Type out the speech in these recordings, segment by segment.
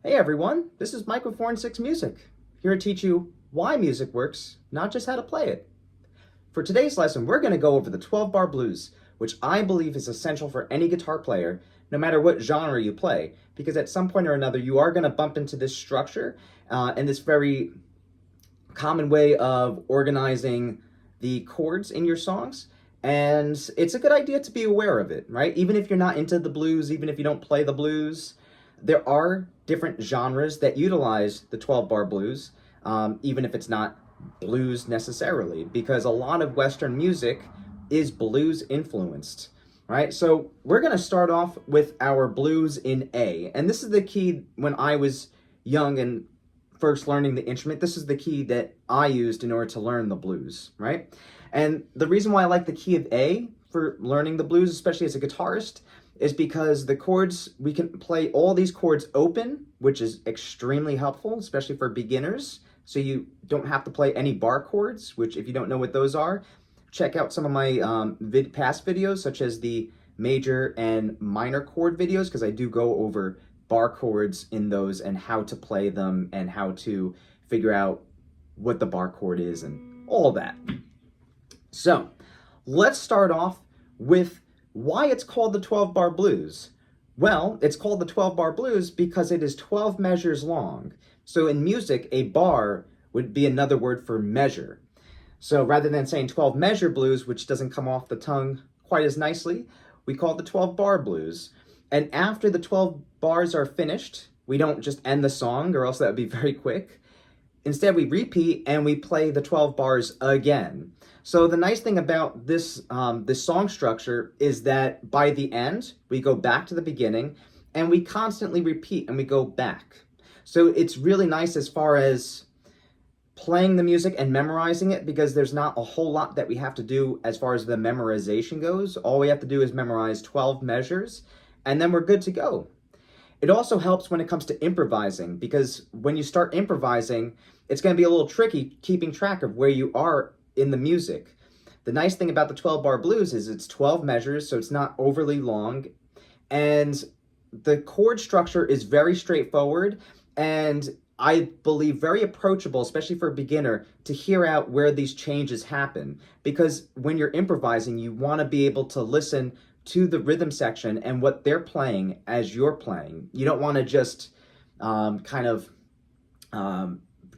Hey everyone, this is Mike with 4 and 6 Music, here to teach you why music works, not just how to play it. For today's lesson, we're going to go over the 12-bar blues, which I believe is essential for any guitar player, no matter what genre you play, because at some point or another you are going to bump into this structure and this very common way of organizing the chords in your songs. And it's a good idea to be aware of it, right? Even if you're not into the blues, even if you don't play the blues, there are different genres that utilize the 12-bar blues, even if it's not blues necessarily, because a lot of Western music is blues influenced, right? So we're going to start off with our blues in A. And this is the key when I was young and first learning the instrument. This is the key that I used in order to learn the blues, right? And the reason why I like the key of A for learning the blues, especially as a guitarist, is because the chords, we can play all these chords open, which is extremely helpful, especially for beginners. So you don't have to play any bar chords, which if you don't know what those are, check out some of my past videos, such as the major and minor chord videos, because I do go over bar chords in those and how to play them and how to figure out what the bar chord is and all that. So let's start off with why it's called the 12-bar blues. Well, it's called the 12-bar blues because it is 12 measures long. So in music, a bar would be another word for measure. So rather than saying 12 measure blues, which doesn't come off the tongue quite as nicely, we call it the 12-bar blues. And after the 12 bars are finished, we don't just end the song, or else that would be very quick. Instead, we repeat and we play the 12 bars again. So the nice thing about this song structure is that by the end, we go back to the beginning and we constantly repeat and we go back. So it's really nice as far as playing the music and memorizing it, because there's not a whole lot that we have to do as far as the memorization goes. All we have to do is memorize 12 measures and then we're good to go. It also helps when it comes to improvising, because when you start improvising, it's going to be a little tricky keeping track of where you are in the music. The nice thing about the 12-bar blues is it's 12 measures, so it's not overly long, and the chord structure is very straightforward, and I believe very approachable, especially for a beginner, to hear out where these changes happen. Because when you're improvising, you want to be able to listen to the rhythm section and what they're playing as you're playing. You don't want to just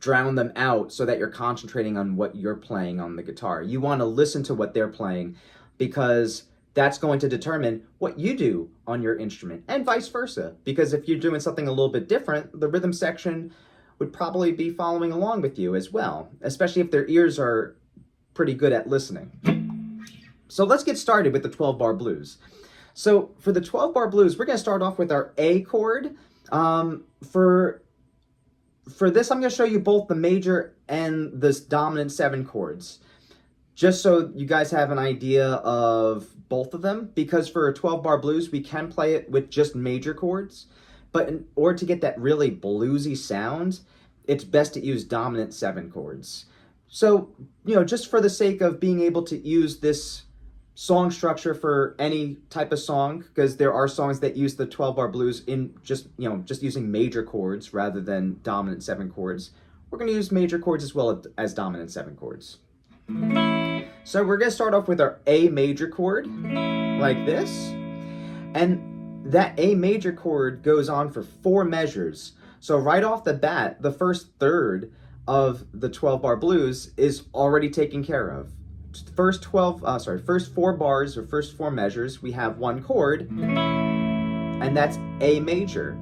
drown them out so that you're concentrating on what you're playing on the guitar. You want to listen to what they're playing, because that's going to determine what you do on your instrument, and vice versa. Because if you're doing something a little bit different, the rhythm section would probably be following along with you as well, especially if their ears are pretty good at listening. So let's get started with the 12-bar blues. So for the 12-bar blues, we're going to start off with our A chord. For this, I'm going to show you both the major and the dominant 7 chords, just so you guys have an idea of both of them, because for a 12-bar blues, we can play it with just major chords, but in order to get that really bluesy sound, it's best to use dominant 7 chords. So, just for the sake of being able to use this song structure for any type of song, because there are songs that use the 12-bar blues in just using major chords rather than dominant 7 chords. We're going to use major chords as well as dominant 7 chords. So we're going to start off with our A major chord, like this. And that A major chord goes on for 4 measures. So right off the bat, the first third of the 12-bar blues is already taken care of. First 4 bars or first 4 measures, we have 1 chord, and that's A major.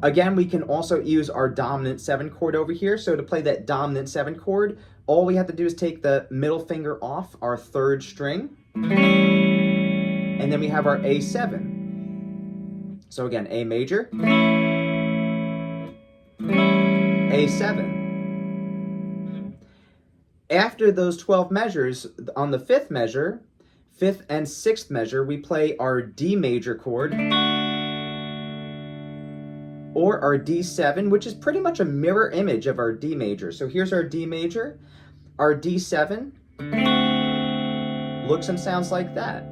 Again, we can also use our dominant 7 chord over here. So to play that dominant 7 chord, all we have to do is take the middle finger off our 3rd string, and then we have our A7. So again, A major, A7. After those 12 measures, on the 5th measure, 5th and 6th measure, we play our D major chord, or our D7, which is pretty much a mirror image of our D major. So here's our D major. Our D7 looks and sounds like that.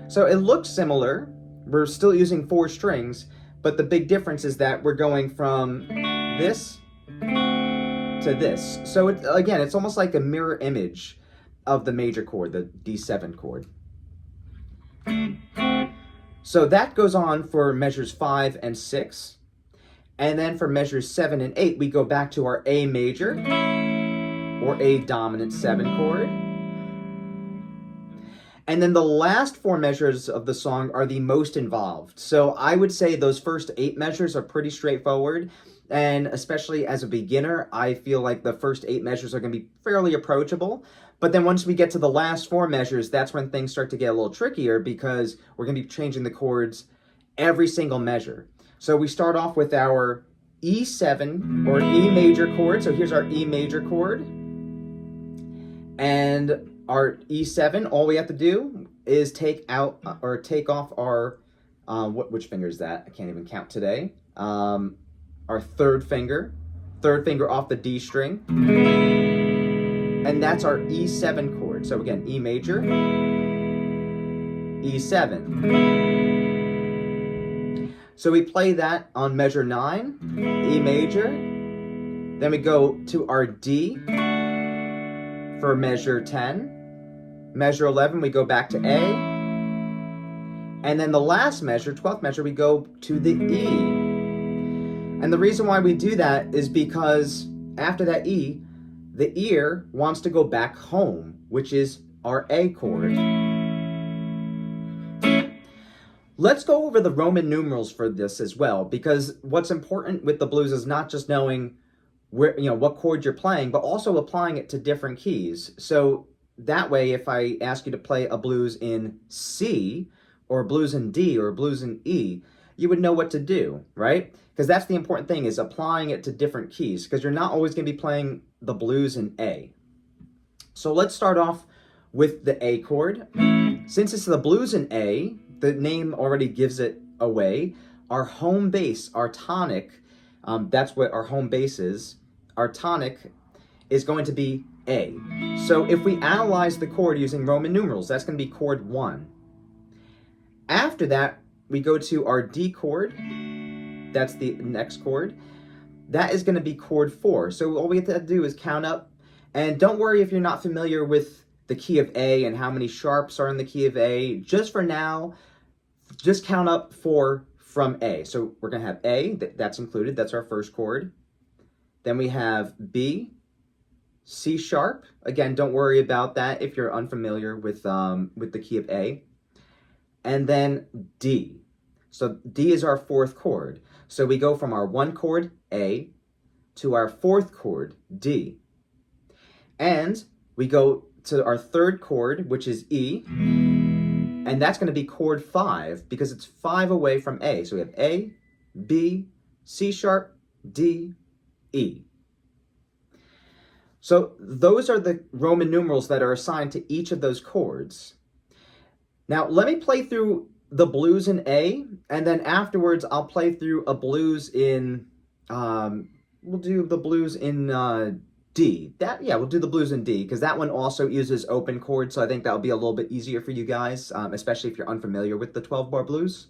So it looks similar. We're still using 4 strings, But the big difference is that we're going from this to this. So again, it's almost like a mirror image of the major chord, the D7 chord. So that goes on for measures 5 and 6. And then for measures 7 and 8, we go back to our A major or A dominant 7 chord. And then the last 4 measures of the song are the most involved. So I would say those first 8 measures are pretty straightforward. And especially as a beginner, I feel like the first 8 measures are going to be fairly approachable. But then once we get to the last 4 measures, that's when things start to get a little trickier because we're going to be changing the chords every single measure. So we start off with our E7 or E major chord. So here's our E major chord. And our E7, all we have to do is take off our, which finger is that? I can't even count today. Our third finger off the D string. And that's our E7 chord. So again, E major, E7. So we play that on measure 9, E major. Then we go to our D for measure 10. Measure 11, we go back to A. And then the last measure, 12th measure, we go to the E. And the reason why we do that is because after that E, the ear wants to go back home, which is our A chord. Let's go over the Roman numerals for this as well, because what's important with the blues is not just knowing where, what chord you're playing, but also applying it to different keys. So that way, if I ask you to play a blues in C, or a blues in D, or a blues in E, you would know what to do, right? Because that's the important thing, is applying it to different keys, because you're not always going to be playing the blues in A. So let's start off with the A chord. Since it's the blues in A, the name already gives it away. Our home bass, our tonic, that's what our home bass is. Our tonic is going to be A. So if we analyze the chord using Roman numerals, that's going to be chord 1. After that, we go to our D chord. That's the next chord. That is going to be chord 4. So all we have to do is count up. And don't worry if you're not familiar with the key of A and how many sharps are in the key of A. Just for now, just count up 4 from A. So we're going to have A, that's included. That's our first chord. Then we have B, C sharp. Again, don't worry about that if you're unfamiliar with the key of A. And then D. So D is our 4th chord. So we go from our 1 chord, A, to our 4th chord, D. And we go to our 3rd chord, which is E. And that's going to be chord 5 because it's 5 away from A. So we have A, B, C sharp, D, E. So those are the Roman numerals that are assigned to each of those chords. Now let me play through the blues in A, and then afterwards I'll play through a blues in, we'll do the blues in D. We'll do the blues in D, because that one also uses open chords, so I think that'll be a little bit easier for you guys, especially if you're unfamiliar with the 12-bar blues.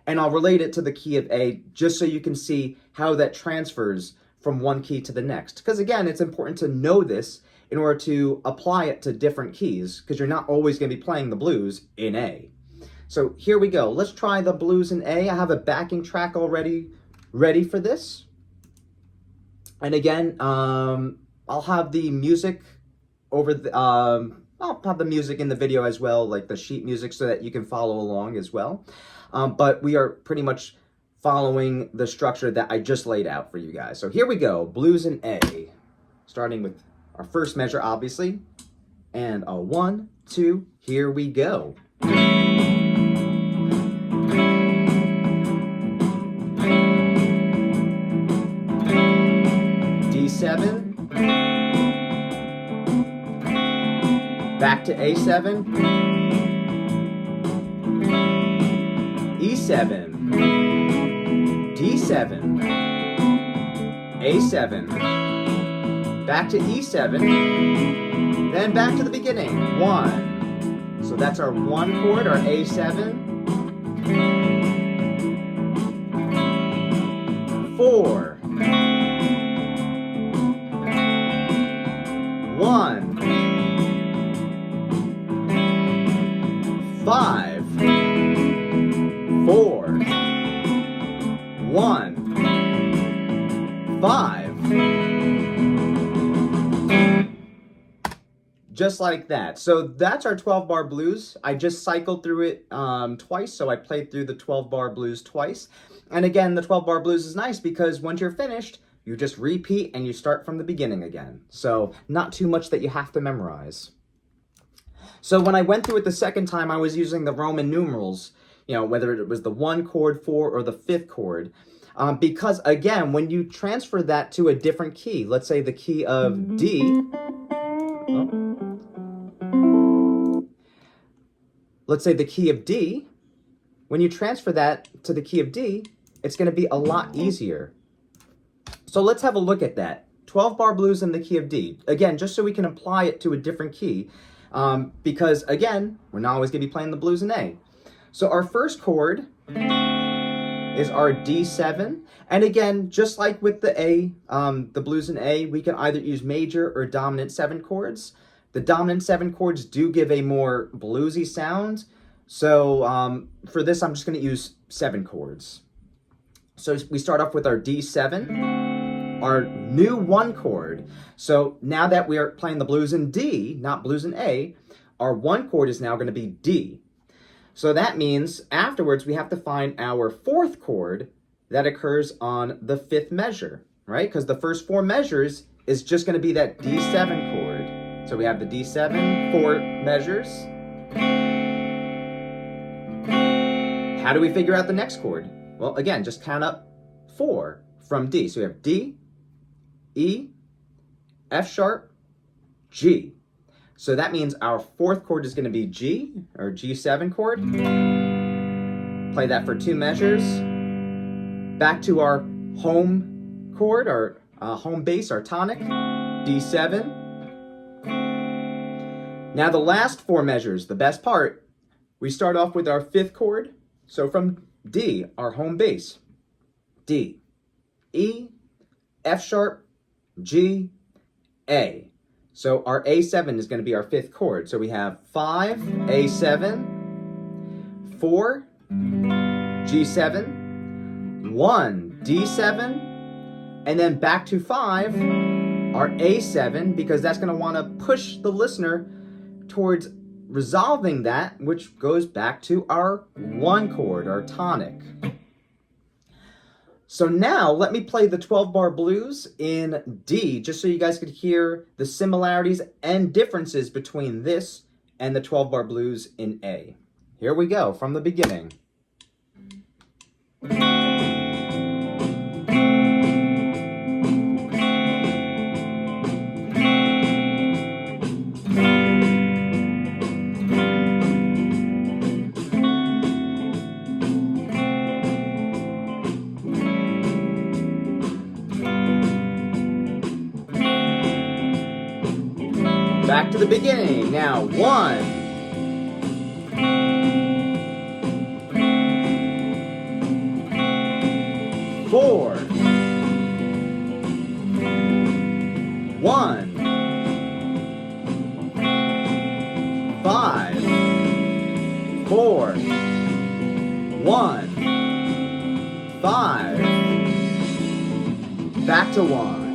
And I'll relate it to the key of A, just so you can see how that transfers from one key to the next. Because again, it's important to know this in order to apply it to different keys, because you're not always going to be playing the blues in A. So here we go. Let's try the blues in A. I have a backing track already ready for this. And again, I'll have the music over the, I'll have the music in the video as well, like the sheet music, so that you can follow along as well. But we are pretty much following the structure that I just laid out for you guys. So here we go, blues in A, starting with our first measure, obviously, and a 1, 2, here we go. D7, back to A7, E7, D7, A7, back to E7, then back to the beginning, 1. So that's our 1 chord, our A7, 4, 1, 5, 4, 1, 5. Just like that. So that's our 12-bar blues. I just cycled through it twice, so I played through the 12-bar blues twice. And again, the 12-bar blues is nice because once you're finished, you just repeat and you start from the beginning again. So not too much that you have to memorize. So when I went through it the second time, I was using the Roman numerals, whether it was the 1 chord, 4, or the 5th chord. Because again, when you transfer that to a different key, let's say the key of D, let's say the key of D, when you transfer that to the key of D, it's going to be a lot easier. So let's have a look at that. 12-bar blues in the key of D. Again, just so we can apply it to a different key, because again, we're not always going to be playing the blues in A. So our first chord is our D7. And again, just like with the A, the blues in A, we can either use major or dominant 7 chords. The dominant 7 chords do give a more bluesy sound. So for this, I'm just going to use 7 chords. So we start off with our D7, our new 1 chord. So now that we are playing the blues in D, not blues in A, our 1 chord is now going to be D. So that means afterwards we have to find our 4th chord that occurs on the 5th measure, right? Because the first 4 measures is just going to be that D7 chord. So we have the D7, 4 measures. How do we figure out the next chord? Well, again, just count up 4 from D. So we have D, E, F sharp, G. So that means our 4th chord is going to be G, or G7 chord. Play that for 2 measures. Back to our home chord, our home bass, our tonic, D7. Now the last 4 measures, the best part, we start off with our 5th chord. So from D, our home bass, D, E, F sharp, G, A. So our A7 is going to be our 5th chord. So we have 5, A7, 4, G7, 1, D7, and then back to 5, our A7, because that's going to want to push the listener towards resolving that, which goes back to our 1 chord, our tonic. So now let me play the 12-bar blues in D, just so you guys could hear the similarities and differences between this and the 12-bar blues in A. Here we go, from the beginning. Back to the beginning. Now, 1, 4, 1, 5, 4, 1, 5, back to 1.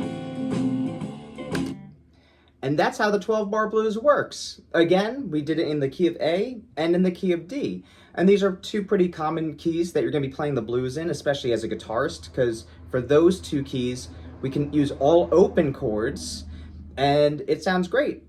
And that's how the 12-bar blues works. Again, we did it in the key of A and in the key of D. And these are 2 pretty common keys that you're going to be playing the blues in, especially as a guitarist, because for those 2 keys, we can use all open chords, and it sounds great.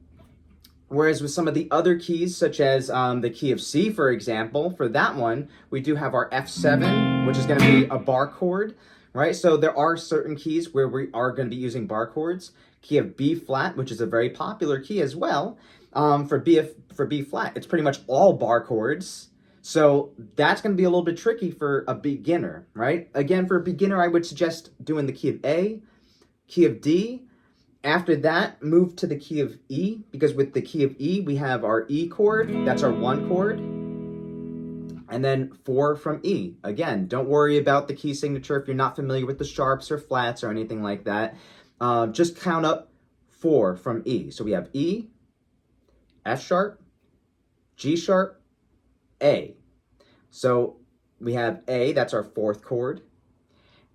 Whereas with some of the other keys, such as the key of C, for example, for that one, we do have our F7, which is going to be a bar chord, right? So there are certain keys where we are going to be using bar chords. Key of B flat, which is a very popular key as well. For B flat, it's pretty much all bar chords. So that's going to be a little bit tricky for a beginner, right? Again, for a beginner, I would suggest doing the key of A, key of D. After that, move to the key of E, because with the key of E, we have our E chord. That's our 1 chord. And then 4 from E. Again, don't worry about the key signature if you're not familiar with the sharps or flats or anything like that. Just count up 4 from E. So we have E, F sharp, G sharp, A. So we have A, that's our 4th chord.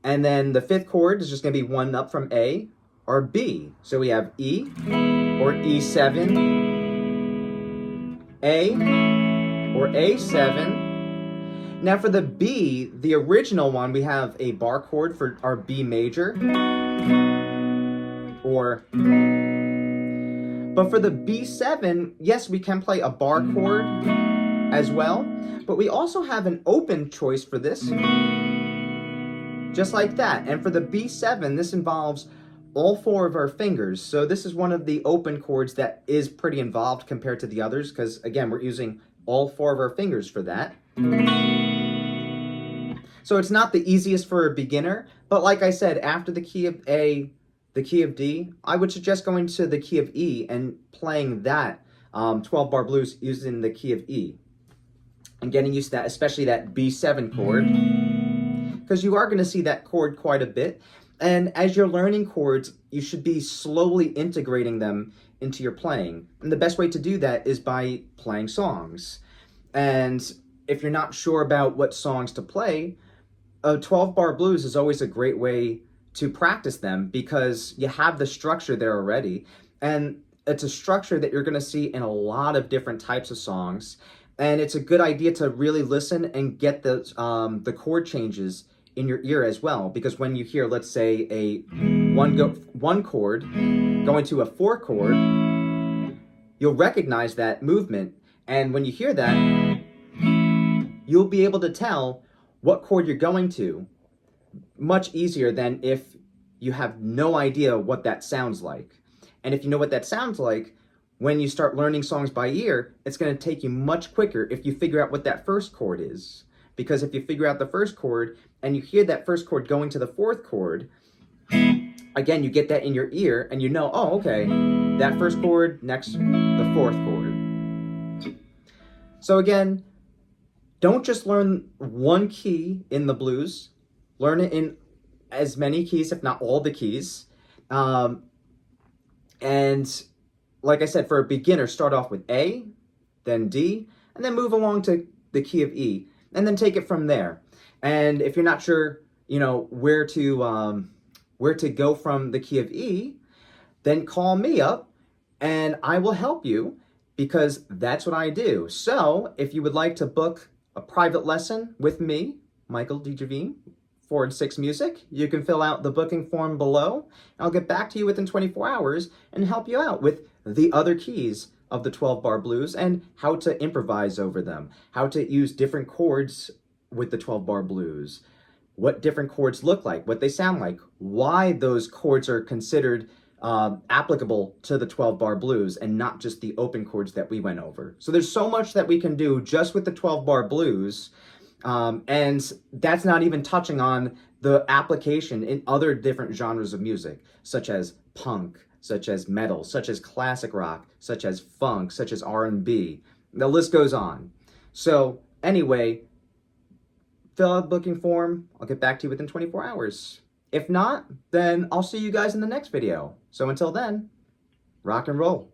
And then the 5th chord is just going to be 1 up from A, or B. So we have E, or E7, A, or A7. Now for the B, the original one, we have a bar chord for our B major, but for the B7, yes, we can play a bar chord as well, but we also have an open choice for this, just like that. And for the B7, this involves all 4 of our fingers. So this is one of the open chords that is pretty involved compared to the others, because again, we're using all 4 of our fingers for that. So it's not the easiest for a beginner, but like I said, after the key of A, the key of D, I would suggest going to the key of E and playing that 12-bar blues using the key of E. And getting used to that, especially that B7 chord, because you are going to see that chord quite a bit. And as you're learning chords, you should be slowly integrating them into your playing. And the best way to do that is by playing songs. And if you're not sure about what songs to play, a 12-bar blues is always a great way to practice them because you have the structure there already. And it's a structure that you're going to see in a lot of different types of songs. And it's a good idea to really listen and get the chord changes in your ear as well. Because when you hear, let's say, a one chord going to a 4 chord, you'll recognize that movement. And when you hear that, you'll be able to tell what chord you're going to much easier than if you have no idea what that sounds like. And if you know what that sounds like, when you start learning songs by ear, it's going to take you much quicker if you figure out what that first chord is. Because if you figure out the first chord and you hear that first chord going to the 4th chord, again, you get that in your ear and you know, oh, okay, that first chord, next, the 4th chord. So again, don't just learn one key in the blues. Learn it in as many keys, if not all the keys. And like I said, for a beginner, start off with A, then D, and then move along to the key of E, and then take it from there. And if you're not sure, where to go from the key of E, then call me up, and I will help you because that's what I do. So if you would like to book a private lesson with me, Michael DeJavine, 4-6 Music, you can fill out the booking form below. I'll get back to you within 24 hours and help you out with the other keys of the 12-bar blues and how to improvise over them, how to use different chords with the 12-bar blues, what different chords look like, what they sound like, why those chords are considered applicable to the 12-bar blues and not just the open chords that we went over. So there's so much that we can do just with the 12-bar blues, and that's not even touching on the application in other different genres of music, such as punk, such as metal, such as classic rock, such as funk, such as R&B. The list goes on. So anyway, fill out the booking form. I'll get back to you within 24 hours. If not, then I'll see you guys in the next video. So until then, rock and roll.